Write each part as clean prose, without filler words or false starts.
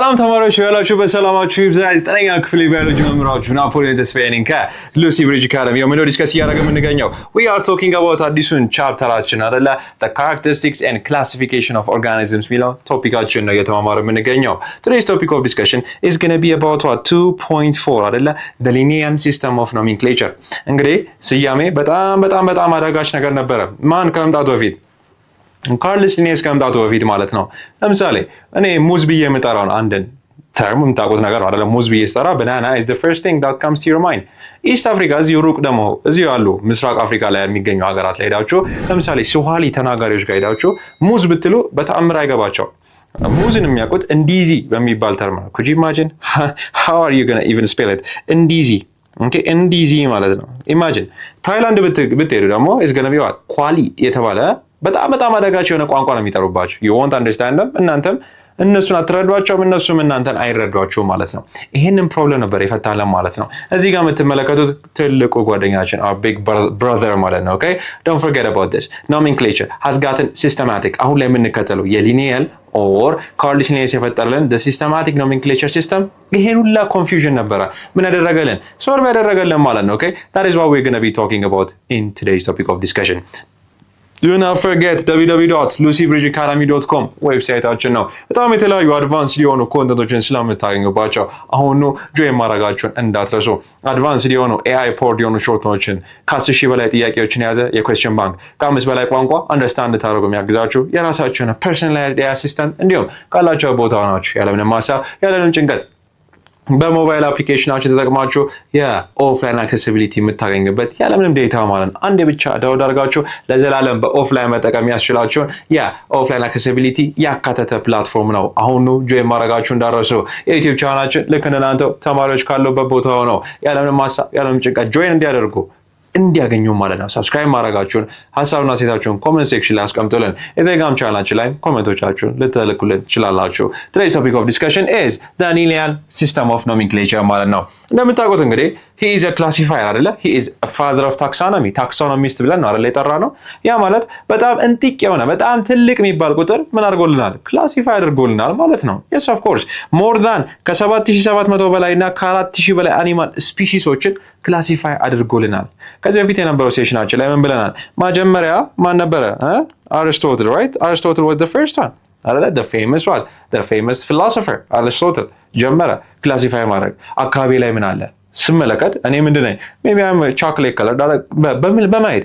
ሰላም ተማሪዎች ያላችሁ በሰላማችሁ ይብዛ። ዘጠነኛ ክፍል ባዮሎጂ መምህራችሁ ናፖሊዮን ተስፋዬ ነኝ ከሉሲ ብሪጅ አካዳሚ። የምንድነው ዲስከስ እያደረግን የምንገኘው we are talking about አዲሱን ቻፕተራችን አይደለ the characteristics and classification of organisms ሚለው ቶፒካችን ነው እየተማማርን የምንገኘው። Today's topic of discussion is going to be about 2.4 አይደለ the Linnaean system of nomenclature። እንግዲህ ስያሜ በጣም አዳጋች ነገር ነበረ ማን ከመምጣቱ በፊት ካርልስ ሊኔስ ከመምጣቱ በፊት ማለት ነው። ለምሳሌ እኔ ሙዝ ብዬ የምጠራውን አንድን ተርም የምታውቁት ነገር ነው አይደለ? ሙዝ ብዬ ስጠራ banana is the first thing that comes to your mind። ኢስት አፍሪካ እዚሁ ሩቅ ደግሞ እዚሁ ያሉ ምስራቅ አፍሪካ ላይ የሚገኙ ሀገራት ላይ ሄዳችሁ ለምሳሌ ስዋሂሊ ተናጋሪዎች ጋር ሄዳችሁ ሙዝ ብትሉ በተአምር አይገባቸው። ሙዝን የሚያውቁት እንዲዚ በሚባል ተርም ነው። could you imagine how are you going to even spell it እንዲዚ ኦኬ እንዲዚ ማለት ነው። ኢማጂን ታይላንድ ብትሄዱ ደግሞ is going to be what ኳሊ የተባለ በጣም አደጋች የሆነ ቋንቋ ነው የሚጠሩባችሁ። you won't understand them እናንተም እነሱን አትረዷቸውም እነሱም እናንተን አይረዷቸውም ማለት ነው። ይሄንን ፕሮብለም ነበር የፈታለን ማለት ነው። እዚህ ጋር የምትመለከቱት ትልቁ ጓደኛችን our big brother ማለት ነው። okay don't forget about this nomenclature has gotten systematic። አሁን ላይ የምንከተለው የሊኒየል or ካርልስ ሊኔስ የፈጠረልን the systematic nomenclature system ይሄን ሁላ confusion ነበረ ምን ያደረገልን ሶልቭ ያደረገልን ማለት ነው። okay that is what we're going to be talking about in today's topic of discussion። Do not forget www.lucybridgeacademy.com ዌብሳይታችን ነው። በጣም የተለያዩ አድቫንስድ የሆኑ ኮንተንቶችን ስለምታገኙባቸው አሁኑ ጆይን ማድረጋችሁን እንዳትረሱ። አድቫንስድ የሆኑ AI ፖርድ የሆኑ ሾርቶችን ከ10,000 በላይ ጥያቄዎችን የያዘ የኩዌስችን ባንክ ከ5 በላይ ቋንቋ አንደርስታንድ ታደርጉ የሚያግዛችሁ የራሳችሁን ፐርሰናላይዝድ AI አሲስታንት እንዲሁም ካላችሁ ቦታ ሆናችሁ ያለምንም ሀሳብ ያለምንም ጭንቀት በሞባይል አፕሊኬሽናችሁ ተጠቅማችሁ የኦፍላይን አክሰሲቢሊቲ የምታገኙበት ያለምንም ዴታ ማለት ነው። አንዴ ብቻ ዳውንሎድ አድርጋችሁ ለዘላለም በኦፍላይን መጠቀም ያስችላችሁን የኦፍላይን አክሰሲቢሊቲ ያካተተ ፕላትፎርም ነው። አሁኑ ጆይን ማድረጋችሁ እንዳትረሱ። የዩቲዩብ ቻናላችን ልክ እንደናንተው ተማሪዎች ካሉበት ቦታ ሆነው ያለምንም ሀሳብ ያለምንም ጭንቀት ጆይን እንዲያገኙ ማለት ነው። ሰብስክራይብ ማድረጋችሁን ሐሳብና ሴታችሁን ኮሜንት ሴክሽን ላይ አስቀምጡልን። የቴሌግራም ቻናላችን ላይ ኮሜንቶቻችሁን ልትልኩልን ትችላላችሁ። Today's topic of discussion is the Linnaean system of nomenclature ማለት ነው። እንደምታውቁት እንግዲህ he is a classifier አይደለ? he is a father of taxonomy ታክሶኖሚስት ብለን ነው አይደለ የጠራ ነው። ያ ማለት በጣም እንጥቅ የሆነ በጣም ትልቅ የሚባል ቁጥር ምን አድርጎልናል? ክላሲፋይ አድርጎልናል ማለት ነው። yes of course more than ከ7700 በላይና ከ4000 በላይ አኒማል ስፒሺሶችን ክላሲፋይ አድርጎልናል። ከዚህ በፊት የነበረው ሴሽናችን ላይ ምን ብለናል? መጀመሪያ ማን ነበረ? አሪስቶትል right? Aristotle was the first one አይደለ? the famous philosopher Aristotle ጀመረ ክላሲፋይ ማድረግ። አካባቢ ላይ ምን አለ ስመለከት እኔ ምንድነው ሜቢ አም ቾኮሌት ከለር በማየት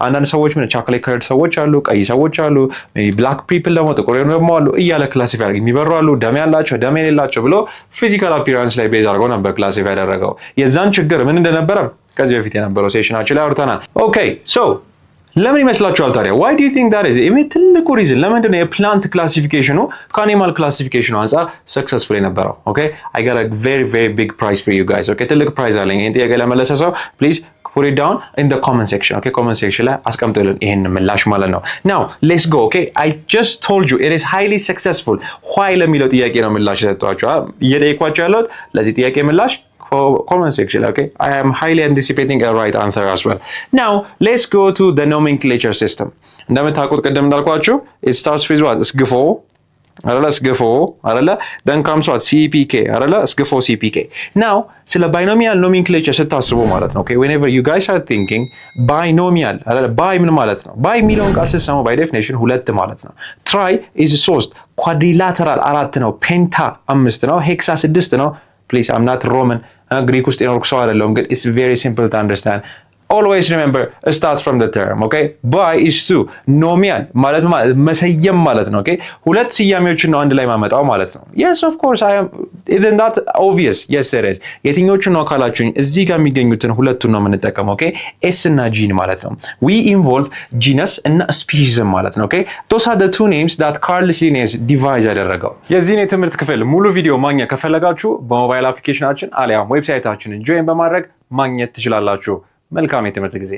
አንዳንድ ሰዎች ምን ቾኮሌት ከለር ሰዎች አሉ፣ ቀይ ሰዎች አሉ፣ ሜቢ ብላክ ፒፕል ደግሞ ጥቁር ደግሞ አሉ እያለ ክላሲፋይ አድርገው የሚበሩ አሉ፣ ደም ያላቸው ደም የሌላቸው ብሎ ፊዚካል አፒራንስ ላይ ቤዝ አድርገው ነበር ክላሲፋይ ያደረገው። የዛን ችግር ምን እንደነበረ ከዚህ በፊት የነበረው ሴሽናችን ላይ አውርተናል። ኦኬ ሶ ለምን ይመስላችኋል ታዲያ? why do you think that is? ትልቁ ሪዝን ለምንድን ነው የፕላንት ክላሲፊኬሽኑ ከአኒማል ክላሲፊኬሽኑ አንፃር ሰክሰስፉል የነበረው? okay I got a very big prize for you guys. okay ትልቅ ፕራይዝ አለኝ። ይሄን ጥያቄ ለመለሰ ሰው please put it down in the comment section. okay comment section ላይ አስቀምጡልን ይሄን ምላሽ ማለት ነው። now let's go. okay I just told you it is highly successful. why ለሚለው ጥያቄ ነው ምላሽ ሰጥቷችሁ እየጠየኳችሁ ያለሁት ለዚህ ጥያቄ ምላሽ comment section. okay I am highly anticipating a right answer as well. now let's go to the nomenclature system. እንደምታውቁት ቀደም እንዳልኳችሁ it starts with what እስግፎ አይደለ? እስግፎ አይደለ? then comes what CPK አይደለ? እስግፎ CPK. now ስለ binomial nomenclature ስታስቡ ማለት ነው okay whenever you guys are thinking binomial አይደለ? by ምን ማለት ነው? by የሚለውን ቃል ስትሰሙ by definition ሁለት ማለት ነው። try is 3 quadrilateral 4 ነው። penta 5 ነው። hexa 6 ነው። please I'm not Roman ግሪክ ውስጥ የኖርኩ ሰው አይደለሁም ግን it's very simple to understand. always remember start from the term. okay by is to nomial ማለት መሰየም ማለት ነው። okay ሁለት ስያሜዎችን ነው አንድ ላይ ማመጣው ማለት ነው። yes of course I am isn't that obvious? yes it is። የትኞቹን ነው ካላችሁኝ እዚህ ጋር የሚገኙትን ሁለቱን ነው የምንጠቀመው። okay s እና g ማለት ነው። we involve genus እና species ማለት ነው። okay those are the two names that Carlos Linnaeus devise ያደረገው። የዚህን የትምህርት ክፍል ሙሉ ቪዲዮ ማግኘት ከፈለጋችሁ በሞባይል አፕሊኬሽናችን አሊያም ዌብሳይታችንን ጆይን በማድረግ ማግኘት ትችላላችሁ። መልካም የትምህርት ጊዜ